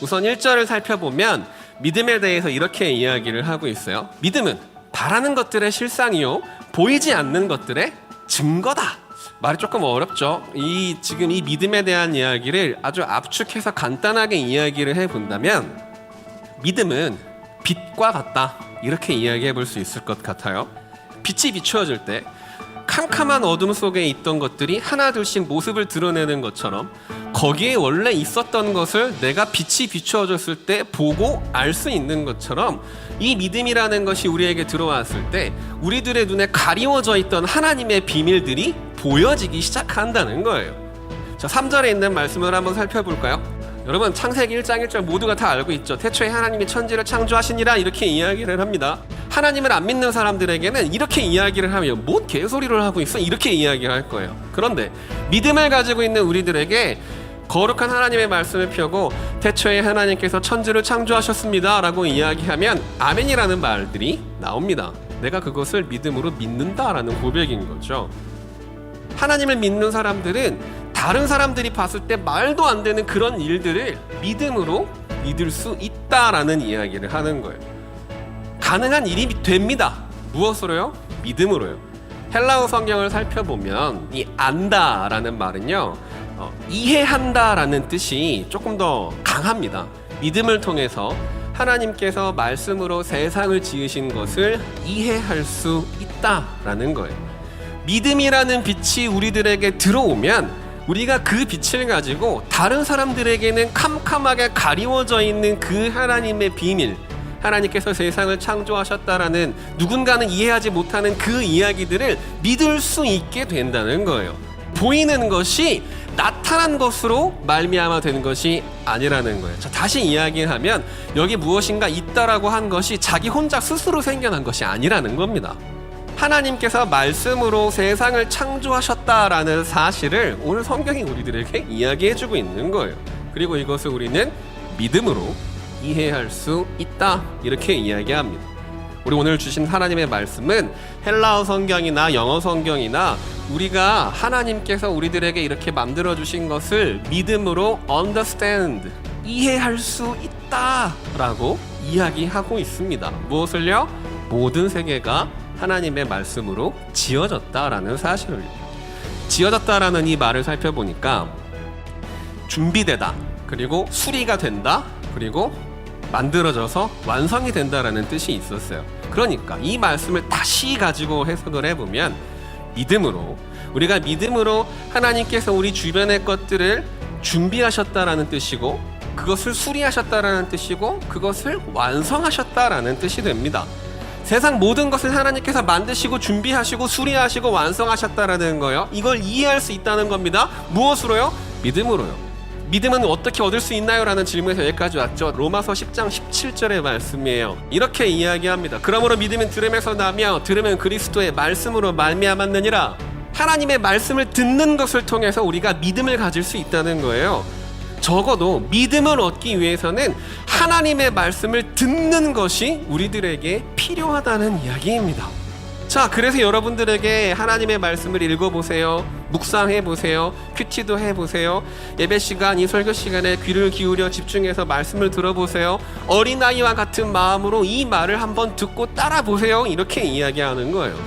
우선 1절을 살펴보면 믿음에 대해서 이렇게 이야기를 하고 있어요. 믿음은 바라는 것들의 실상이요 보이지 않는 것들의 증거다. 말이 조금 어렵죠. 지금 이 믿음에 대한 이야기를 아주 압축해서 간단하게 이야기를 해본다면 믿음은 빛과 같다. 이렇게 이야기해 볼 수 있을 것 같아요. 빛이 비추어질 때 캄캄한 어둠 속에 있던 것들이 하나둘씩 모습을 드러내는 것처럼 거기에 원래 있었던 것을 내가 빛이 비추어졌을 때 보고 알 수 있는 것처럼 이 믿음이라는 것이 우리에게 들어왔을 때 우리들의 눈에 가리워져 있던 하나님의 비밀들이 보여지기 시작한다는 거예요. 자, 3절에 있는 말씀을 한번 살펴볼까요? 여러분, 창세기 1장 1절 모두가 다 알고 있죠. 태초에 하나님이 천지를 창조하시니라 이렇게 이야기를 합니다. 하나님을 안 믿는 사람들에게는 이렇게 이야기를 하면 뭔 개소리를 하고 있어? 이렇게 이야기할 거예요. 그런데 믿음을 가지고 있는 우리들에게 거룩한 하나님의 말씀을 펴고 태초에 하나님께서 천지를 창조하셨습니다 라고 이야기하면 아멘이라는 말들이 나옵니다. 내가 그것을 믿음으로 믿는다라는 고백인 거죠. 하나님을 믿는 사람들은 다른 사람들이 봤을 때 말도 안 되는 그런 일들을 믿음으로 믿을 수 있다라는 이야기를 하는 거예요. 가능한 일이 됩니다. 무엇으로요? 믿음으로요. 헬라어 성경을 살펴보면 이 안다라는 말은요, 이해한다라는 뜻이 조금 더 강합니다. 믿음을 통해서 하나님께서 말씀으로 세상을 지으신 것을 이해할 수 있다라는 거예요. 믿음이라는 빛이 우리들에게 들어오면 우리가 그 빛을 가지고 다른 사람들에게는 캄캄하게 가리워져 있는 그 하나님의 비밀, 하나님께서 세상을 창조하셨다라는 누군가는 이해하지 못하는 그 이야기들을 믿을 수 있게 된다는 거예요. 보이는 것이 나타난 것으로 말미암아 되는 것이 아니라는 거예요. 자, 다시 이야기하면 여기 무엇인가 있다라고 한 것이 자기 혼자 스스로 생겨난 것이 아니라는 겁니다. 하나님께서 말씀으로 세상을 창조하셨다라는 사실을 오늘 성경이 우리들에게 이야기해주고 있는 거예요. 그리고 이것을 우리는 믿음으로 이해할 수 있다 이렇게 이야기합니다. 우리 오늘 주신 하나님의 말씀은 헬라어 성경이나 영어 성경이나 우리가 하나님께서 우리들에게 이렇게 만들어주신 것을 믿음으로 understand, 이해할 수 있다라고 이야기하고 있습니다. 무엇을요? 모든 세계가 하나님의 말씀으로 지어졌다라는 사실을. 지어졌다라는 이 말을 살펴보니까 준비되다, 그리고 수리가 된다, 그리고 만들어져서 완성이 된다라는 뜻이 있었어요. 그러니까 이 말씀을 다시 가지고 해석을 해보면 믿음으로, 우리가 믿음으로 하나님께서 우리 주변의 것들을 준비하셨다라는 뜻이고 그것을 수리하셨다라는 뜻이고 그것을 완성하셨다라는 뜻이 됩니다. 세상 모든 것을 하나님께서 만드시고 준비하시고 수리하시고 완성하셨다라는 거예요. 이걸 이해할 수 있다는 겁니다. 무엇으로요? 믿음으로요. 믿음은 어떻게 얻을 수 있나요? 라는 질문에서 여기까지 왔죠. 로마서 10장 17절의 말씀이에요. 이렇게 이야기합니다. 그러므로 믿음은 들음에서 나며 들음은 그리스도의 말씀으로 말미암았느니라. 하나님의 말씀을 듣는 것을 통해서 우리가 믿음을 가질 수 있다는 거예요. 적어도 믿음을 얻기 위해서는 하나님의 말씀을 듣는 것이 우리들에게 필요하다는 이야기입니다. 자, 그래서 여러분들에게 하나님의 말씀을 읽어보세요. 묵상해보세요. 큐티도 해보세요. 예배 시간, 이 설교 시간에 귀를 기울여 집중해서 말씀을 들어보세요. 어린아이와 같은 마음으로 이 말을 한번 듣고 따라보세요. 이렇게 이야기하는 거예요.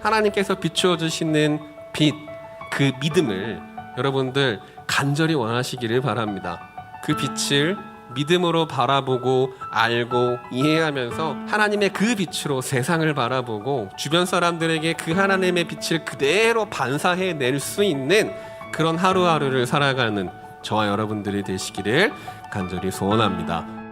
하나님께서 비추어 주시는 빛, 그 믿음을 여러분들 간절히 원하시기를 바랍니다. 그 빛을 믿음으로 바라보고 알고 이해하면서 하나님의 그 빛으로 세상을 바라보고 주변 사람들에게 그 하나님의 빛을 그대로 반사해낼 수 있는 그런 하루하루를 살아가는 저와 여러분들이 되시기를 간절히 소원합니다.